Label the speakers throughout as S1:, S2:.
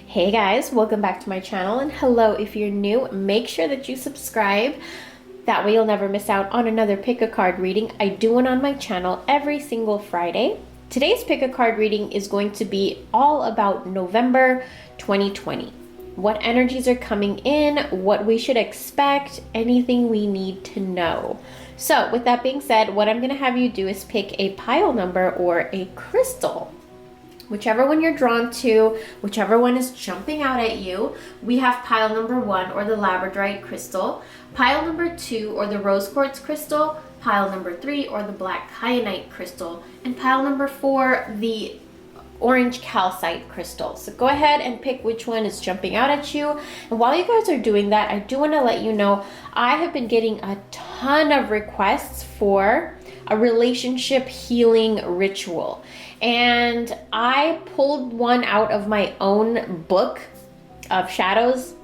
S1: Hey guys, welcome back to my channel, and hello if you're new. Make sure that you subscribe. That way you'll never miss out on another pick a card reading. I do one on my channel every single Friday. Today's pick a card reading is going to be all about November 2020. What energies are coming in, what we should expect, anything we need to know. So with that being said, what I'm going to have you do is pick a pile number or a crystal. Whichever one you're drawn to, whichever one is jumping out at you. We have pile number 1 or the Labradorite crystal, pile number 2 or the rose quartz crystal, pile number 3 or the black kyanite crystal, and pile number 4, the orange calcite crystal. So go ahead and pick which one is jumping out at you. And while you guys are doing that, I do want to let you know I have been getting a ton of requests for a relationship healing ritual. And I pulled one out of my own book of shadows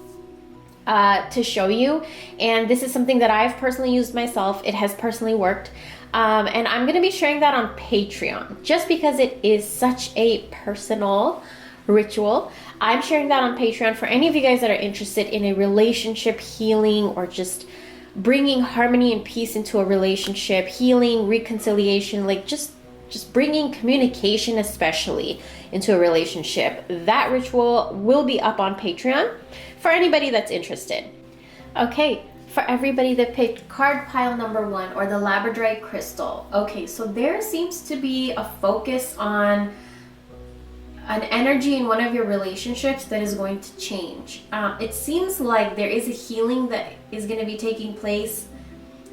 S1: to show you. And this is something that I've personally used myself. It has personally worked. And I'm going to be sharing that on Patreon just because it is such a personal ritual. I'm sharing that on Patreon for any of you guys that are interested in a relationship healing or just bringing harmony and peace into a relationship, healing, reconciliation, like just bringing communication especially into a relationship. That ritual will be up on Patreon for anybody that's interested. Okay, for everybody that picked card pile number 1 or the Labradorite crystal. Okay, so there seems to be a focus on an energy in one of your relationships that is going to change. It seems like there is a healing that is going to be taking place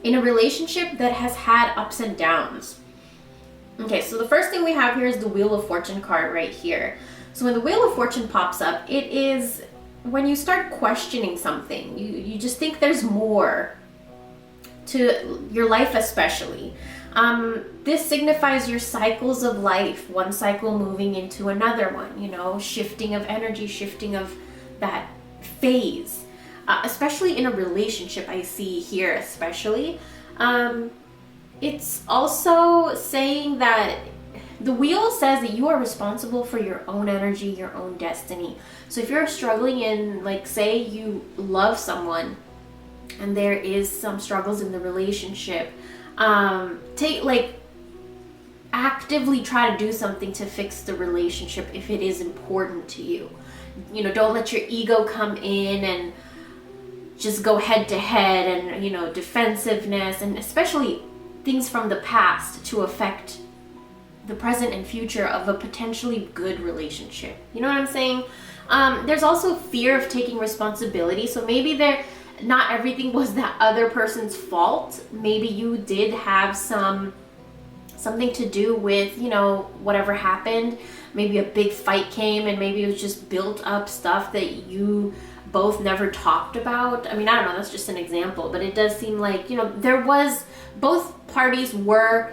S1: in a relationship that has had ups and downs. Okay, so the first thing we have here is the Wheel of Fortune card right here. So when the Wheel of Fortune pops up, it is when you start questioning something. You just think there's more to your life especially. This signifies your cycles of life, one cycle moving into another one, shifting of energy, shifting of that phase. Especially in a relationship, I see here especially. It's also saying that the wheel says that you are responsible for your own energy, your own destiny. So if you're struggling in, like, say you love someone and there is some struggles in the relationship, actively try to do something to fix the relationship if it is important to you. Don't let your ego come in and just go head to head and, defensiveness, and especially things from the past to affect the present and future of a potentially good relationship. You know what I'm saying? There's also fear of taking responsibility. So maybe not everything was that other person's fault. Maybe you did have something to do with, whatever happened. Maybe a big fight came and maybe it was just built up stuff that you both never talked about. I mean, I don't know, that's just an example, but it does seem like, both parties were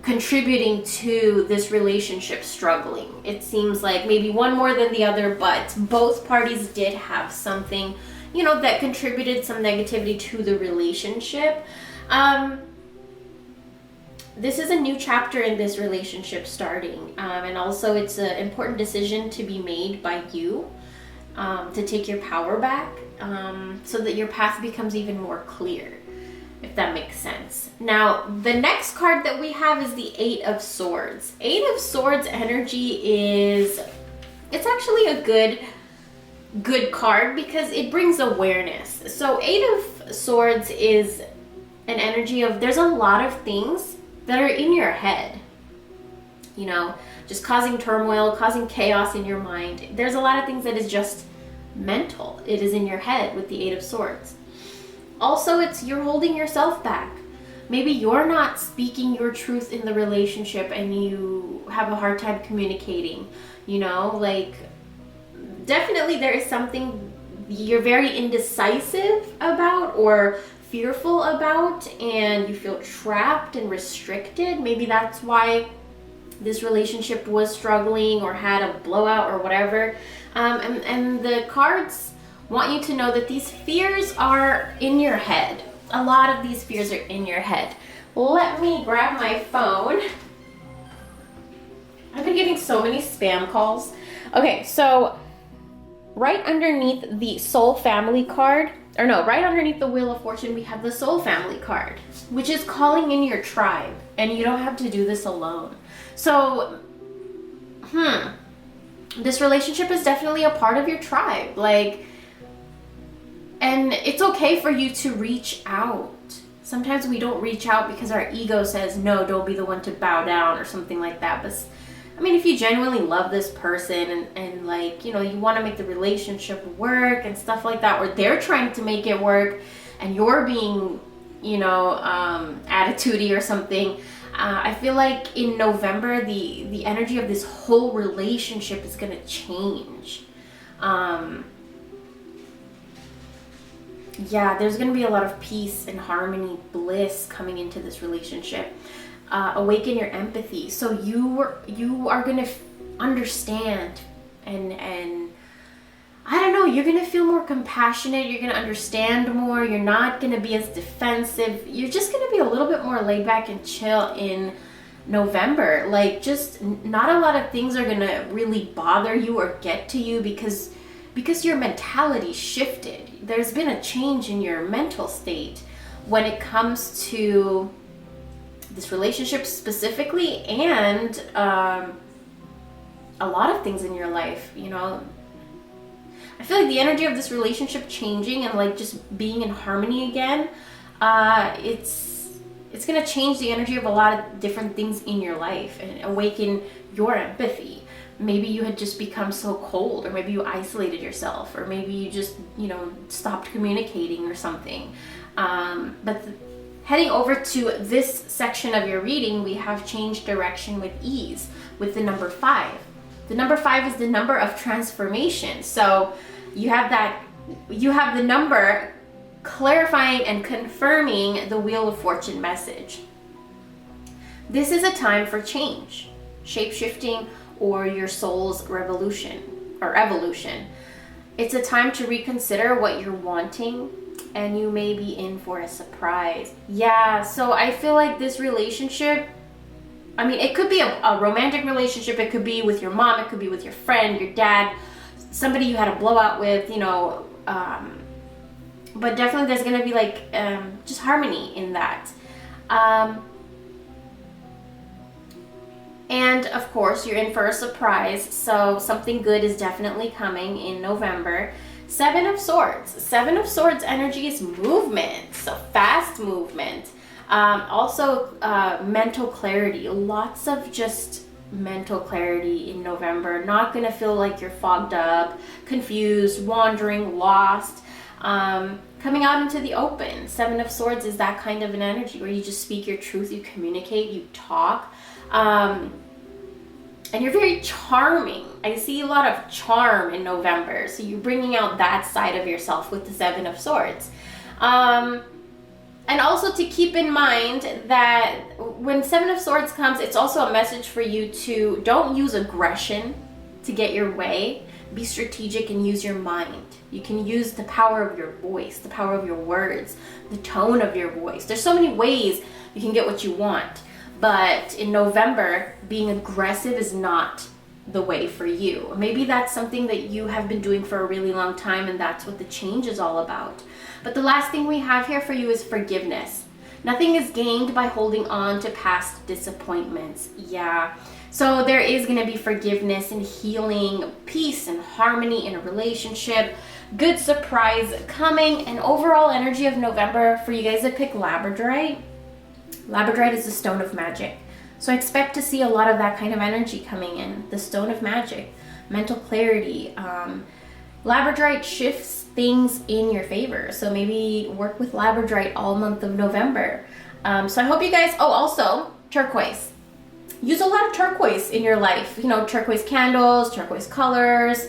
S1: contributing to this relationship struggling. It seems like maybe one more than the other, but both parties did have something, that contributed some negativity to the relationship. This is a new chapter in this relationship starting, and also it's an important decision to be made by you to take your power back, so that your path becomes even more clear, if that makes sense. Now, the next card that we have is the 8 of Swords. 8 of Swords energy it's actually a good card because it brings awareness. So 8 of Swords is an energy of there's a lot of things that are in your head, just causing turmoil, causing chaos in your mind. There's a lot of things that is just mental. It is in your head with the 8 of Swords. Also, you're holding yourself back. Maybe you're not speaking your truth in the relationship and you have a hard time communicating, definitely there is something you're very indecisive about or fearful about, and you feel trapped and restricted. Maybe that's why this relationship was struggling or had a blowout or whatever. And the cards want you to know that these fears are in your head. A lot of these fears are in your head. Let me grab my phone. I've been getting so many spam calls Okay, so right underneath the Soul Family card, or no, right underneath the Wheel of Fortune, we have the Soul Family card, which is calling in your tribe. And you don't have to do this alone. So, this relationship is definitely a part of your tribe. Like, and it's okay for you to reach out. Sometimes we don't reach out because our ego says, no, don't be the one to bow down or something like that. But I mean, if you genuinely love this person and like, you know, you want to make the relationship work and stuff like that, or they're trying to make it work and you're being, you know, attitudey or something, I feel like in November, the energy of this whole relationship is going to change. Yeah, there's going to be a lot of peace and harmony, bliss coming into this relationship. Awaken your empathy. So you are going to understand and I don't know, you're going to feel more compassionate. You're going to understand more. You're not going to be as defensive. You're just going to be a little bit more laid back and chill in November. Like, just not a lot of things are going to really bother you or get to you because your mentality shifted. There's been a change in your mental state when it comes to this relationship specifically, and a lot of things in your life, you know. I feel like the energy of this relationship changing and like just being in harmony again, it's gonna change the energy of a lot of different things in your life and awaken your empathy. Maybe you had just become so cold, or maybe you isolated yourself, or maybe you just, you know, stopped communicating or something. Heading over to this section of your reading, we have changed direction with ease with the number 5. The number 5 is the number of transformation. So you have the number clarifying and confirming the Wheel of Fortune message. This is a time for change, shape-shifting, or your soul's revolution or evolution. It's a time to reconsider what you're wanting, and you may be in for a surprise. Yeah, so I feel like this relationship, I mean, it could be a romantic relationship. It could be with your mom. It could be with your friend, your dad, somebody you had a blowout with, you know. But definitely there's going to be like just harmony in that. And of course, you're in for a surprise. So something good is definitely coming in November. 7 of Swords. 7 of Swords energy is movement. So fast movement. Also mental clarity. Lots of just mental clarity in November. Not going to feel like you're fogged up, confused, wandering, lost. Coming out into the open. 7 of Swords is that kind of an energy where you just speak your truth, you communicate, you talk. And you're very charming. I see a lot of charm in November. So you're bringing out that side of yourself with the 7 of Swords. And also to keep in mind that when 7 of Swords comes, it's also a message for you to don't use aggression to get your way. Be strategic and use your mind. You can use the power of your voice, the power of your words, the tone of your voice. There's so many ways you can get what you want. But in November, being aggressive is not the way for you. Maybe that's something that you have been doing for a really long time, and that's what the change is all about. But the last thing we have here for you is forgiveness. Nothing is gained by holding on to past disappointments. Yeah. So there is going to be forgiveness and healing, peace and harmony in a relationship, good surprise coming, and overall energy of November for you guys that pick Labradorite. Labradorite is the stone of magic. So I expect to see a lot of that kind of energy coming in. The stone of magic, mental clarity. Labradorite shifts things in your favor. So maybe work with Labradorite all month of November. So I hope you guys, also turquoise. Use a lot of turquoise in your life. You know, turquoise candles, turquoise colors,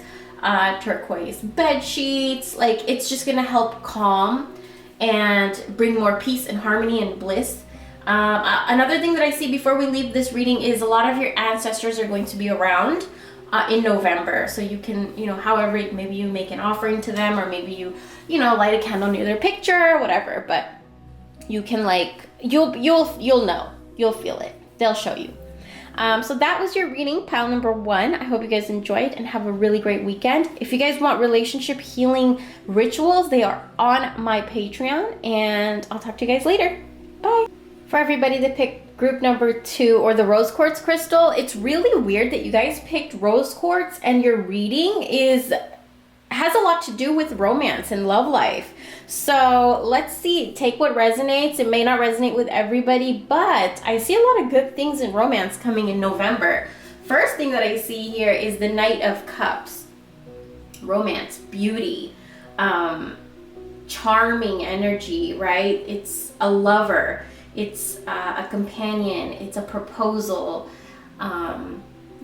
S1: turquoise bed sheets. Like, it's just gonna help calm and bring more peace and harmony and bliss. Another thing that I see before we leave this reading is a lot of your ancestors are going to be around in November. So you can, you know, however, maybe you make an offering to them, or maybe you light a candle near their picture or whatever. But you can, like, you'll know, you'll feel it. They'll show you. So that was your reading, pile number 1. I hope you guys enjoyed and have a really great weekend. If you guys want relationship healing rituals, they are on my Patreon, and I'll talk to you guys later. Bye. For everybody that picked group number 2, or the rose quartz crystal, it's really weird that you guys picked rose quartz and your reading has a lot to do with romance and love life. So let's see, take what resonates. It may not resonate with everybody, but I see a lot of good things in romance coming in November. First thing that I see here is the Knight of Cups. Romance, beauty, charming energy, right? It's a lover, it's a companion, it's a proposal.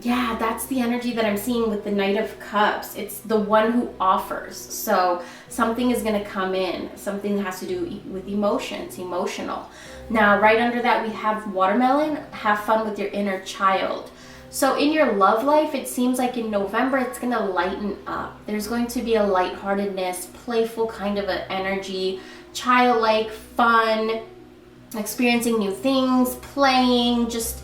S1: Yeah, that's the energy that I'm seeing with the Knight of Cups. It's the one who offers. So something is going to come in. Something that has to do with emotions, emotional. Now, right under that, we have watermelon. Have fun with your inner child. So in your love life, it seems like in November, it's going to lighten up. There's going to be a lightheartedness, playful kind of an energy, childlike, fun, experiencing new things, playing, just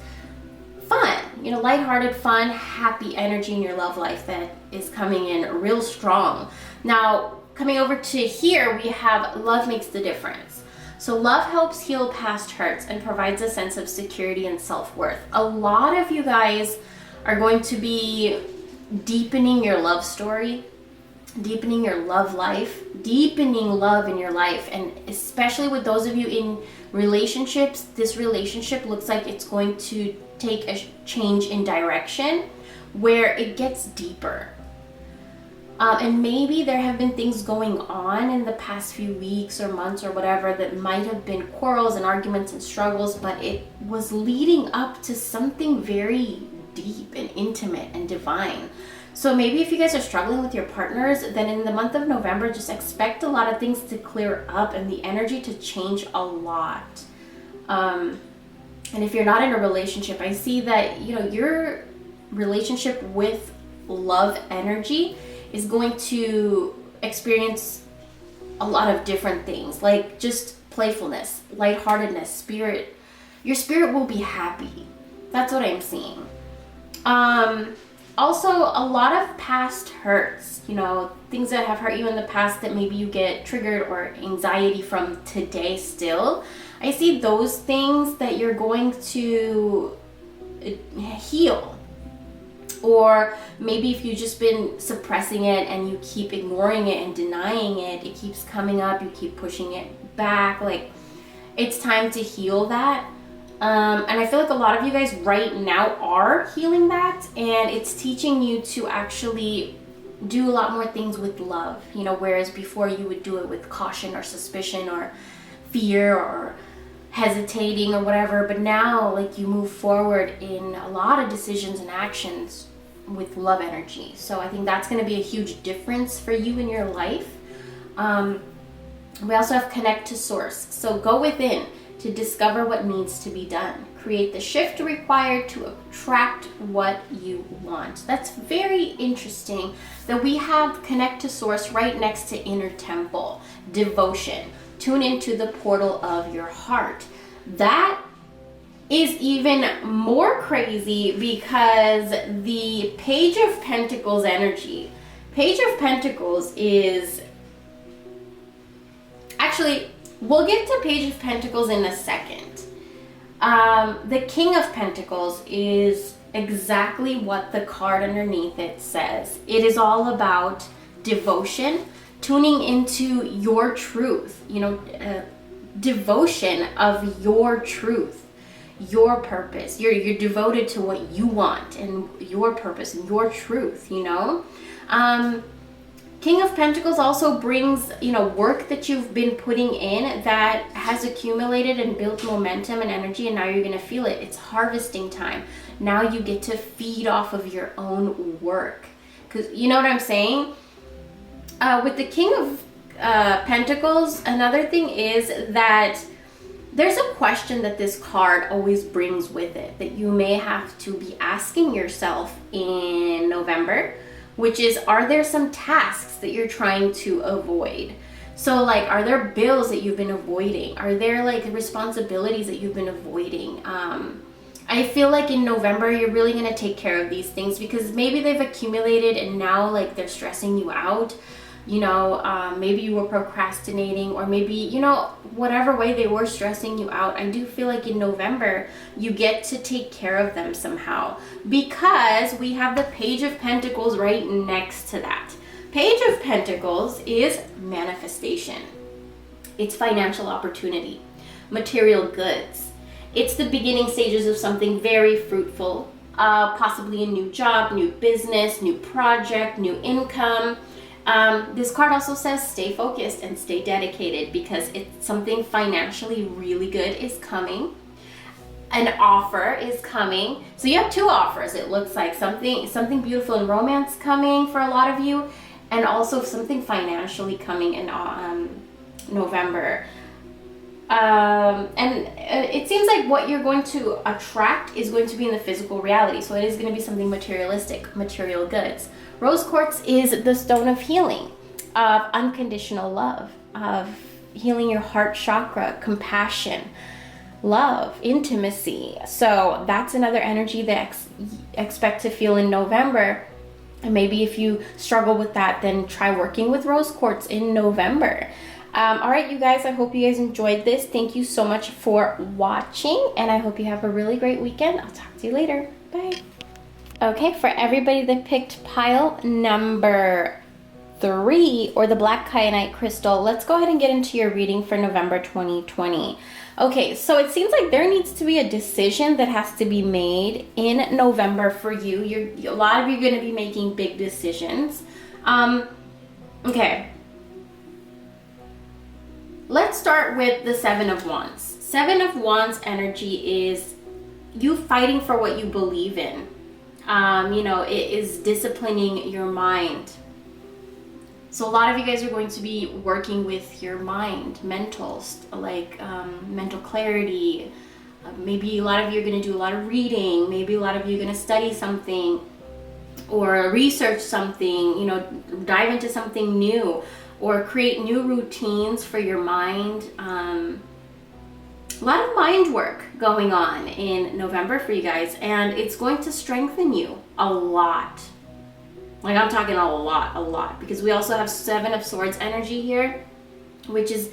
S1: fun, you know, lighthearted, fun, happy energy in your love life that is coming in real strong. Now, coming over to here, we have love makes the difference. So love helps heal past hurts and provides a sense of security and self-worth. A lot of you guys are going to be deepening your love story, deepening your love life, deepening love in your life. And especially with those of you in relationships, this relationship looks like it's going to take a change in direction where it gets deeper. And maybe there have been things going on in the past few weeks or months or whatever that might have been quarrels and arguments and struggles, but it was leading up to something very deep and intimate and divine. So maybe if you guys are struggling with your partners, then in the month of November, just expect a lot of things to clear up and the energy to change a lot. And if you're not in a relationship, I see that, you know, your relationship with love energy is going to experience a lot of different things, like just playfulness, lightheartedness, spirit. Your spirit will be happy. That's what I'm seeing. Also, a lot of past hurts, you know, things that have hurt you in the past that maybe you get triggered or anxiety from today still. I see those things that you're going to heal. Or maybe if you've just been suppressing it and you keep ignoring it and denying it, it keeps coming up, you keep pushing it back. Like, it's time to heal that. And I feel like a lot of you guys right now are healing that, and it's teaching you to actually do a lot more things with love, you know, whereas before you would do it with caution or suspicion or fear or hesitating or whatever. But now, like, you move forward in a lot of decisions and actions with love energy. So I think that's going to be a huge difference for you in your life. We also have connect to source. So go within to discover what needs to be done. Create the shift required to attract what you want. That's very interesting that we have connect to source right next to inner temple, devotion. Tune into the portal of your heart. That is even more crazy because the Page of Pentacles energy. Page of Pentacles is actually, we'll get to Page of Pentacles in a second. The King of Pentacles is exactly what the card underneath it says. It is all about devotion, tuning into your truth, you know, devotion of your truth, your purpose. You're devoted to what you want and your purpose and your truth, you know. King of Pentacles also brings, you know, work that you've been putting in that has accumulated and built momentum and energy, and now you're going to feel it. It's harvesting time. Now you get to feed off of your own work. Because, you know what I'm saying? With the King of Pentacles, another thing is that there's a question that this card always brings with it that you may have to be asking yourself in November, which is, are there some tasks that you're trying to avoid? So, like, are there bills that you've been avoiding? Are there, like, responsibilities that you've been avoiding? I feel like in November, you're really going to take care of these things because maybe they've accumulated and now like they're stressing you out. You know, maybe you were procrastinating, or maybe, you know, whatever way they were stressing you out. I do feel like in November, you get to take care of them somehow because we have the Page of Pentacles right next to that. Page of Pentacles is manifestation. It's financial opportunity, material goods. It's the beginning stages of something very fruitful, possibly a new job, new business, new project, new income. This card also says stay focused and stay dedicated because it's something financially really good is coming. An offer is coming. So you have two offers. It looks like something beautiful in romance coming for a lot of you, and also something financially coming in November. And it seems like what you're going to attract is going to be in the physical reality. So it is going to be something materialistic, material goods. Rose quartz is the stone of healing, of unconditional love, of healing your heart chakra, compassion, love, intimacy. So that's another energy that expect to feel in November. And maybe if you struggle with that, then try working with rose quartz in November. All right, you guys, I hope you guys enjoyed this. Thank you so much for watching, and I hope you have a really great weekend. I'll talk to you later. Bye. Okay, for everybody that picked pile number 3, or the black kyanite crystal, let's go ahead and get into your reading for November 2020. Okay, so it seems like there needs to be a decision that has to be made in November for you. A lot of you are going to be making big decisions. Okay. Let's start with the 7 of Wands. 7 of Wands energy is you fighting for what you believe in. You know, it is disciplining your mind. So a lot of you guys are going to be working with your mind, mental clarity. Maybe a lot of you are going to do a lot of reading. Maybe a lot of you are going to study something or research something, you know, dive into something new, or create new routines for your mind. A lot of mind work going on in November for you guys, and it's going to strengthen you a lot. Like, I'm talking a lot, because we also have 7 of Swords energy here, which is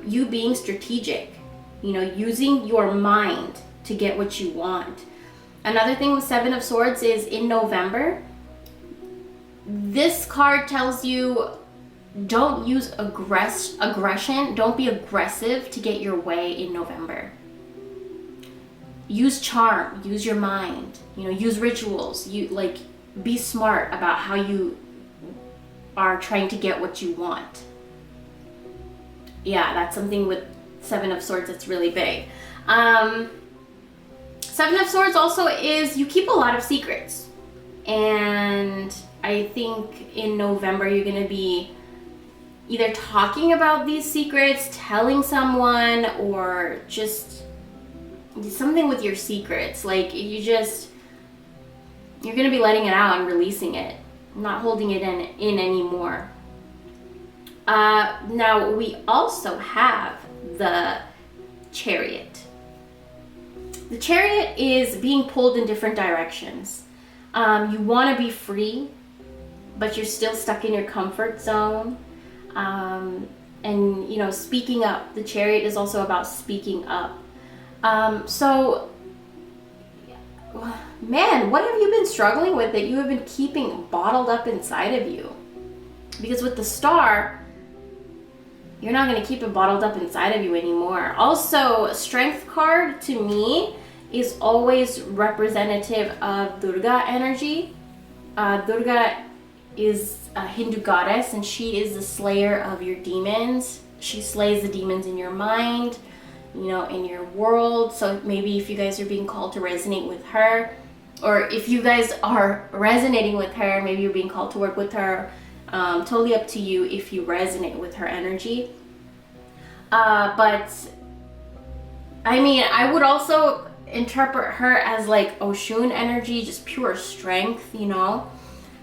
S1: you being strategic, you know, using your mind to get what you want. Another thing with 7 of Swords is in November, this card tells you don't use aggression. Don't be aggressive to get your way in November. Use charm, use your mind, you know, use rituals. Be smart about how you are trying to get what you want. Yeah, that's something with 7 of Swords that's really big. 7 of Swords also is you keep a lot of secrets. And I think in November you're going to be either talking about these secrets, telling someone, or just something with your secrets. Like, you're going to be letting it out and releasing it, not holding it in anymore. Now, we also have the Chariot. The Chariot is being pulled in different directions. You want to be free, but you're still stuck in your comfort zone. And, you know, speaking up. The Chariot is also about speaking up. So, man, what have you been struggling with that you have been keeping bottled up inside of you? Because with the Star, you're not going to keep it bottled up inside of you anymore. Also, Strength card to me is always representative of Durga energy. Durga is a Hindu goddess, and she is the slayer of your demons. She slays the demons in your mind, you know, in your world. So maybe if you guys are being called to resonate with her, or if you guys are resonating with her, maybe you're being called to work with her. Totally up to you if you resonate with her energy. But I mean, I would also interpret her as like Oshun energy, just pure strength, you know.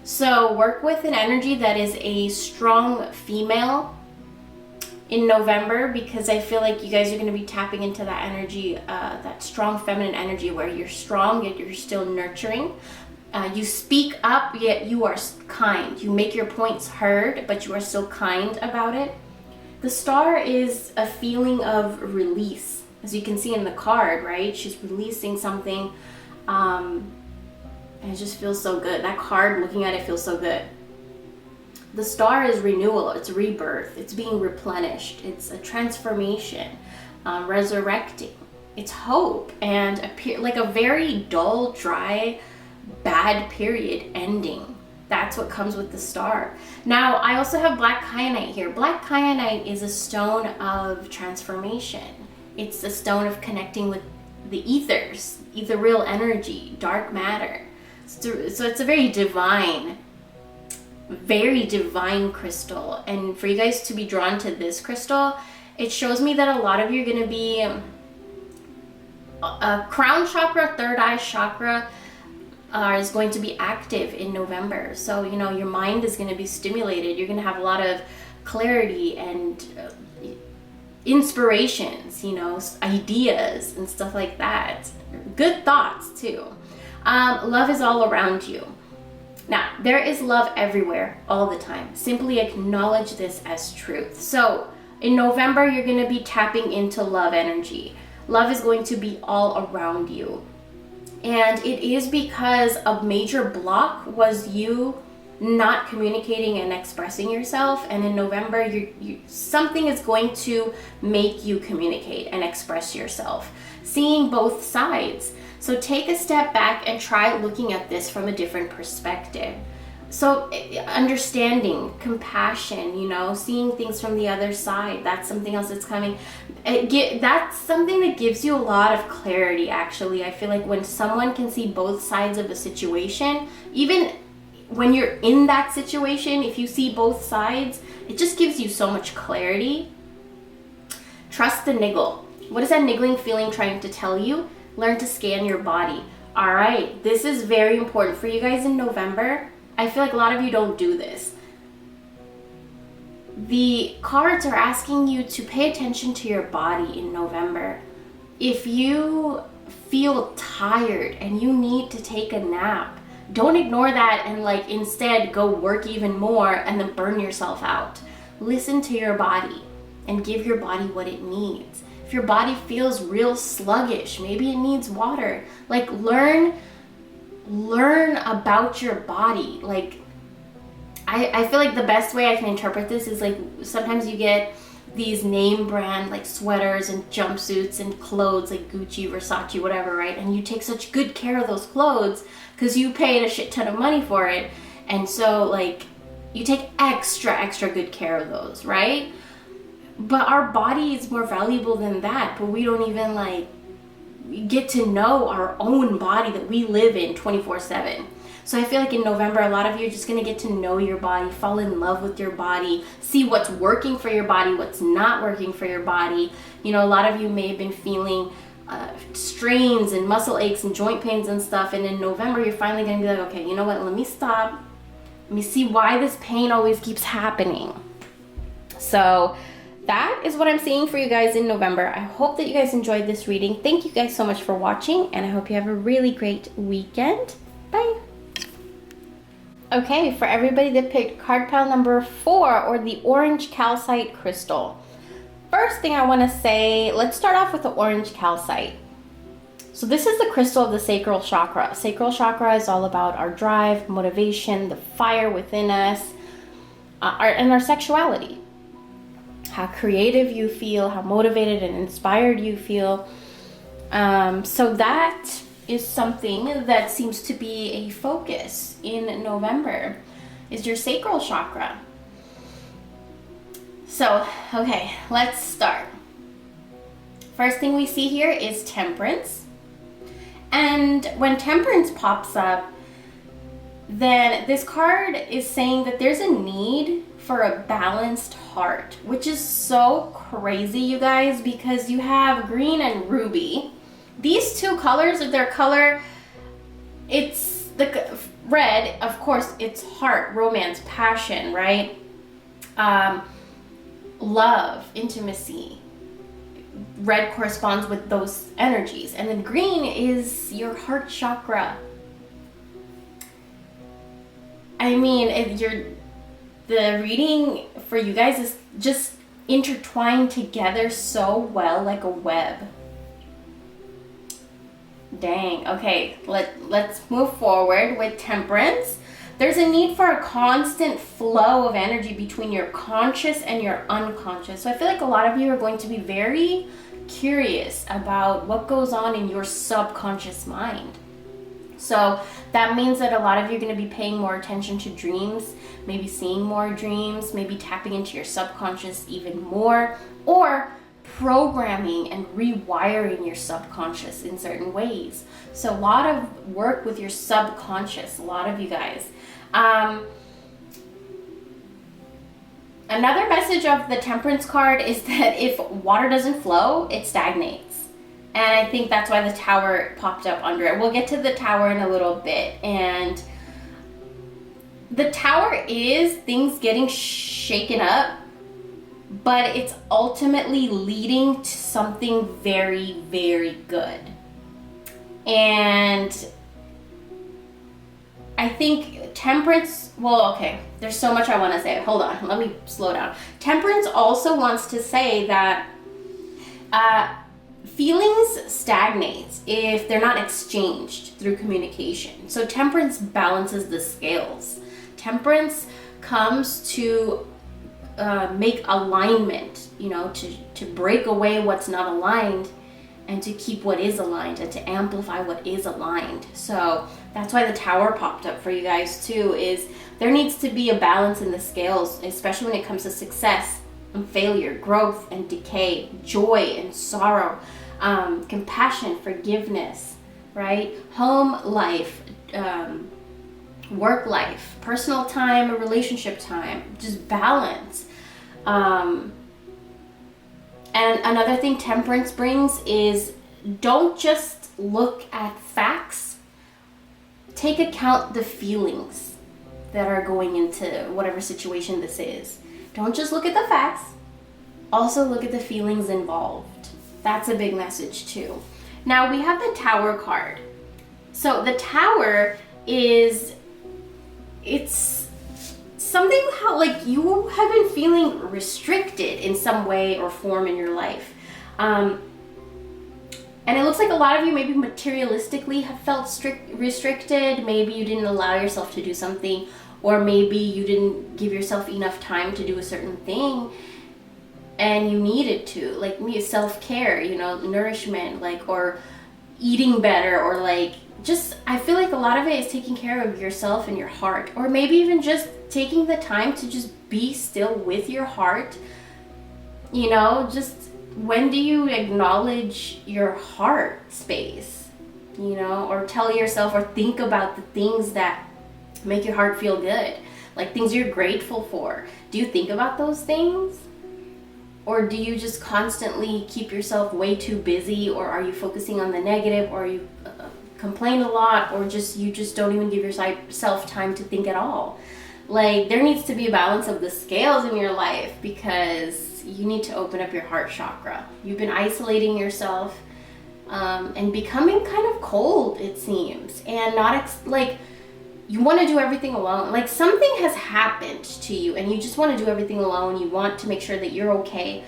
S1: So work with an energy that is a strong female in November, because I feel like you guys are going to be tapping into that energy, that strong feminine energy where you're strong yet you're still nurturing. You speak up yet you are kind. You make your points heard, but you are still kind about it. The star is a feeling of release, as you can see in the card, right? She's releasing something, and it just feels so good. That card, looking at it, feels so good. The star is renewal, it's rebirth, it's being replenished, it's a transformation, resurrecting, it's hope, and like a very dull, dry, bad period ending. That's what comes with the star. Now, I also have black kyanite here. Black kyanite is a stone of transformation. It's a stone of connecting with the ethers, ethereal energy, dark matter. So it's a very divine crystal. And for you guys to be drawn to this crystal, it shows me that a lot of you are going to be a crown chakra, third eye chakra is going to be active in November. So, you know, your mind is going to be stimulated. You're going to have a lot of clarity and inspirations, you know, ideas and stuff like that. Good thoughts too. Love is all around you. Now, there is love everywhere, all the time. Simply acknowledge this as truth. So, in November, you're going to be tapping into love energy. Love is going to be all around you. And it is because a major block was you not communicating and expressing yourself. And in November, something is going to make you communicate and express yourself. Seeing both sides. So take a step back and try looking at this from a different perspective. So understanding, compassion, you know, seeing things from the other side, that's something else that's coming. That's something that gives you a lot of clarity, actually. I feel like when someone can see both sides of a situation, even when you're in that situation, if you see both sides, it just gives you so much clarity. Trust the niggle. What is that niggling feeling trying to tell you? Learn to scan your body. All right, this is very important for you guys in November. I feel like a lot of you don't do this. The cards are asking you to pay attention to your body in November. If you feel tired and you need to take a nap, don't ignore that and like instead go work even more and then burn yourself out. Listen to your body and give your body what it needs. If your body feels real sluggish, maybe it needs water. Like learn about your body. Like I feel like the best way I can interpret this is like sometimes you get these name brand like sweaters and jumpsuits and clothes like Gucci, Versace, whatever, right? And you take such good care of those clothes because you paid a shit ton of money for it. And so like you take extra good care of those, right? But our body is more valuable than that, but we don't even like get to know our own body that we live in 24/7. So I feel like in November, a lot of you are just going to get to know your body, fall in love with your body, see what's working for your body, what's not working for your body. You know, a lot of you may have been feeling strains and muscle aches and joint pains and stuff. And in November, you're finally going to be like, okay, you know what? Let me stop. Let me see why this pain always keeps happening. So that is what I'm seeing for you guys in November. I hope that you guys enjoyed this reading. Thank you guys so much for watching, and I hope you have a really great weekend. Bye. Okay, for everybody that picked card pile number 4, or the orange calcite crystal. First thing I want to say, let's start off with the orange calcite. So this is the crystal of the sacral chakra. Sacral chakra is all about our drive, motivation, the fire within us, and our sexuality. How creative you feel, how motivated and inspired you feel. So that is something that seems to be a focus in November, is your sacral chakra. So, okay, let's start. First thing we see here is temperance. And when temperance pops up, then this card is saying that there's a need for a balanced heart, which is so crazy, you guys, because you have green and ruby. These two colors, their color, it's the red, of course, it's heart, romance, passion, right? love, intimacy. Red corresponds with those energies. And then green is your heart chakra. I mean, the reading for you guys is just intertwined together so well, like a web. Dang. Okay, let's move forward with Temperance. There's a need for a constant flow of energy between your conscious and your unconscious. So I feel like a lot of you are going to be very curious about what goes on in your subconscious mind. So that means that a lot of you are going to be paying more attention to dreams, maybe seeing more dreams, maybe tapping into your subconscious even more, or programming and rewiring your subconscious in certain ways. So a lot of work with your subconscious, a lot of you guys. Another message of the Temperance card is that if water doesn't flow, it stagnates. And I think that's why the Tower popped up under it. We'll get to the Tower in a little bit. And the Tower is things getting shaken up, but it's ultimately leading to something very, very good. And I think Temperance, well, okay, there's so much I want to say. Hold on, let me slow down. Temperance also wants to say that feelings stagnate if they're not exchanged through communication. So Temperance balances the scales. Temperance comes to make alignment, you know, to break away what's not aligned and to keep what is aligned and to amplify what is aligned. So that's why the Tower popped up for you guys too, is there needs to be a balance in the scales, especially when it comes to success and failure, growth and decay, joy and sorrow, compassion, forgiveness, right? Home life, work life, personal time, relationship time, just balance. And another thing Temperance brings is don't just look at facts. Take account the feelings that are going into whatever situation this is. Don't just look at the facts. Also look at the feelings involved. That's a big message too. Now we have the Tower card. So the Tower is, it's something how like you have been feeling restricted in some way or form in your life. And it looks like a lot of you maybe materialistically have felt restricted. Maybe you didn't allow yourself to do something, or maybe you didn't give yourself enough time to do a certain thing and you needed to, like self-care, you know, nourishment, like, or eating better, or like just, I feel like a lot of it is taking care of yourself and your heart, or maybe even just taking the time to just be still with your heart. You know, just when do you acknowledge your heart space, you know, or tell yourself or think about the things that make your heart feel good, like things you're grateful for. Do you think about those things? Or do you just constantly keep yourself way too busy, or are you focusing on the negative, or you complain a lot, or you just don't even give yourself time to think at all? Like, there needs to be a balance of the scales in your life, because you need to open up your heart chakra. You've been isolating yourself and becoming kind of cold, it seems, and not like you want to do everything alone. Like something has happened to you and you just want to do everything alone. You want to make sure that you're okay.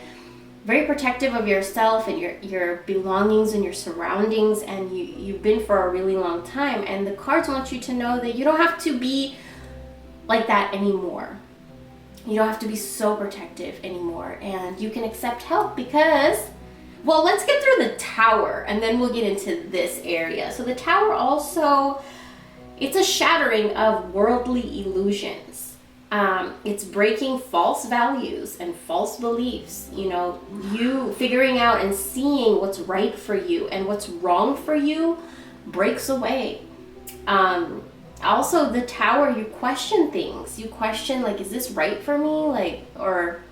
S1: Very protective of yourself and your belongings and your surroundings, and you've been for a really long time. And the cards want you to know that you don't have to be like that anymore. You don't have to be so protective anymore, and you can accept help because, well, let's get through the Tower and then we'll get into this area. So the Tower also, it's a shattering of worldly illusions. It's breaking false values and false beliefs. You know, you figuring out and seeing what's right for you and what's wrong for you breaks away. Also, the Tower, you question things. You question, like, is this right for me? Like, or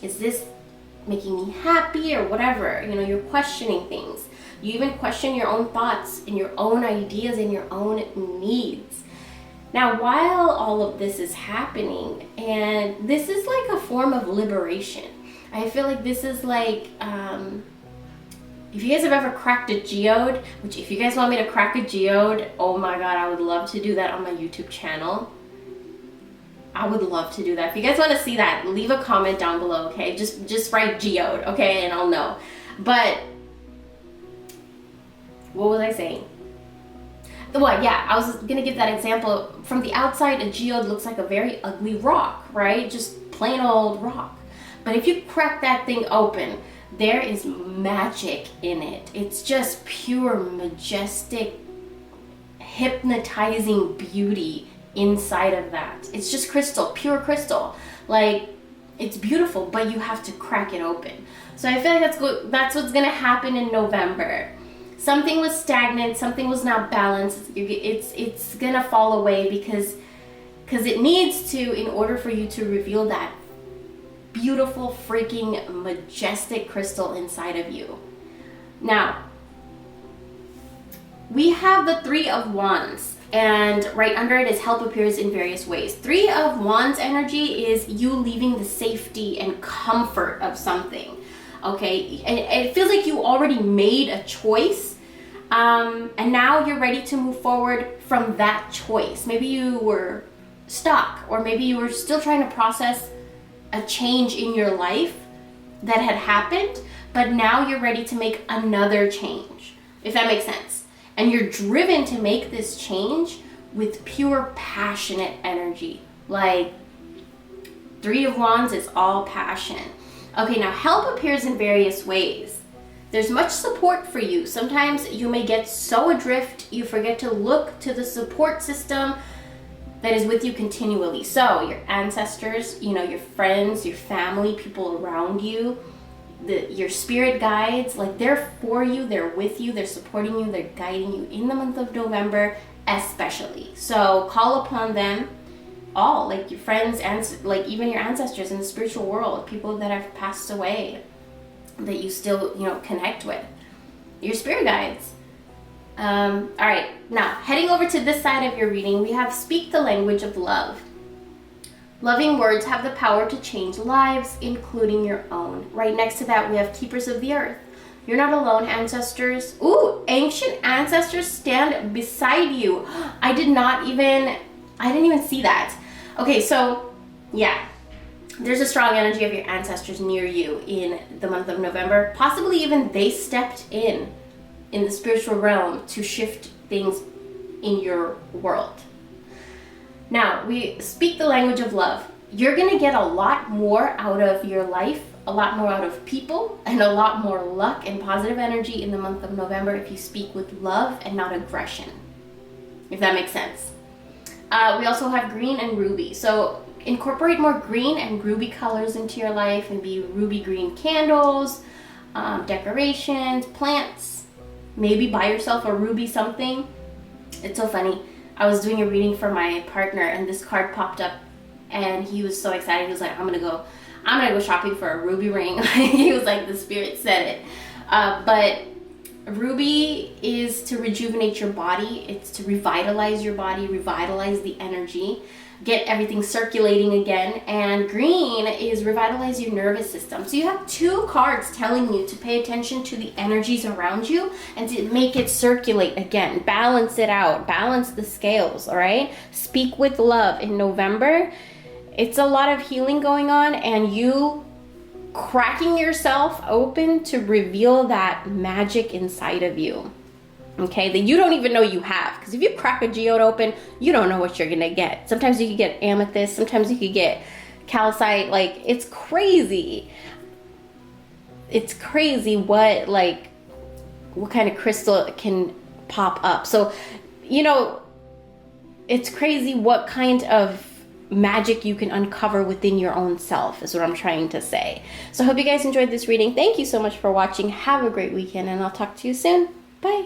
S1: is this making me happy or whatever? You know, you're questioning things. You even question your own thoughts and your own ideas and your own needs. Now, while all of this is happening, and this is like a form of liberation, I feel like this is like, if you guys have ever cracked a geode, which if you guys want me to crack a geode, oh my God, I would love to do that on my YouTube channel. I would love to do that. If you guys want to see that, leave a comment down below, okay? Just write geode, okay? And I'll know. But what was I saying? Well, yeah, I was gonna give that example. From the outside, a geode looks like a very ugly rock, right? Just plain old rock. But if you crack that thing open, there is magic in it. It's just pure, majestic, hypnotizing beauty inside of that. It's just crystal, pure crystal. Like, it's beautiful, but you have to crack it open. So I feel like that's what's gonna happen in November. Something was stagnant, something was not balanced. It's gonna fall away because it needs to, in order for you to reveal that beautiful, freaking, majestic crystal inside of you. Now, we have the Three of Wands, and right under it is help appears in various ways. Three of Wands energy is you leaving the safety and comfort of something, okay? And it feels like you already made a choice, and now you're ready to move forward from that choice. Maybe you were stuck, or maybe you were still trying to process a change in your life that had happened, but now you're ready to make another change, if that makes sense. And you're driven to make this change with pure passionate energy. Like, Three of Wands is all passion. Okay, now help appears in various ways. There's much support for you. Sometimes you may get so adrift, you forget to look to the support system that is with you continually. So your ancestors, you know, your friends, your family, people around you, your spirit guides, like, they're for you, they're with you, they're supporting you, they're guiding you in the month of November especially. So call upon them all, like your friends, and like even your ancestors in the spiritual world, people that have passed away that you still, you know, connect with, your spirit guides. All right, now heading over to this side of your reading, we have speak the language of love. Loving words have the power to change lives, including your own. Right next to that, we have keepers of the earth. You're not alone, ancestors. Ooh, ancient ancestors stand beside you. I didn't even see that. Okay, so yeah, there's a strong energy of your ancestors near you in the month of November. Possibly even they stepped in the spiritual realm to shift things in your world. Now, we speak the language of love. You're gonna get a lot more out of your life, a lot more out of people, and a lot more luck and positive energy in the month of November if you speak with love and not aggression, if that makes sense. We also have green and ruby. So incorporate more green and ruby colors into your life, and be ruby green candles, decorations, plants. Maybe buy yourself a ruby something. It's so funny. I was doing a reading for my partner, and this card popped up, and he was so excited. He was like, I'm gonna go shopping for a ruby ring. He was like, the spirit said it. But ruby is to rejuvenate your body. It's to revitalize your body, revitalize the energy, get everything circulating again. And green is revitalize your nervous system. So you have two cards telling you to pay attention to the energies around you and to make it circulate again, balance it out, balance the scales. All right, speak with love in November. It's a lot of healing going on, and you cracking yourself open to reveal that magic inside of you, okay, that you don't even know you have. Because if you crack a geode open, you don't know what you're gonna get. Sometimes you could get amethyst, sometimes you could get calcite. Like, it's crazy. It's crazy what kind of crystal can pop up. So, you know, it's crazy what kind of magic you can uncover within your own self, is what I'm trying to say. So I hope you guys enjoyed this reading. Thank you so much for watching. Have a great weekend, and I'll talk to you soon.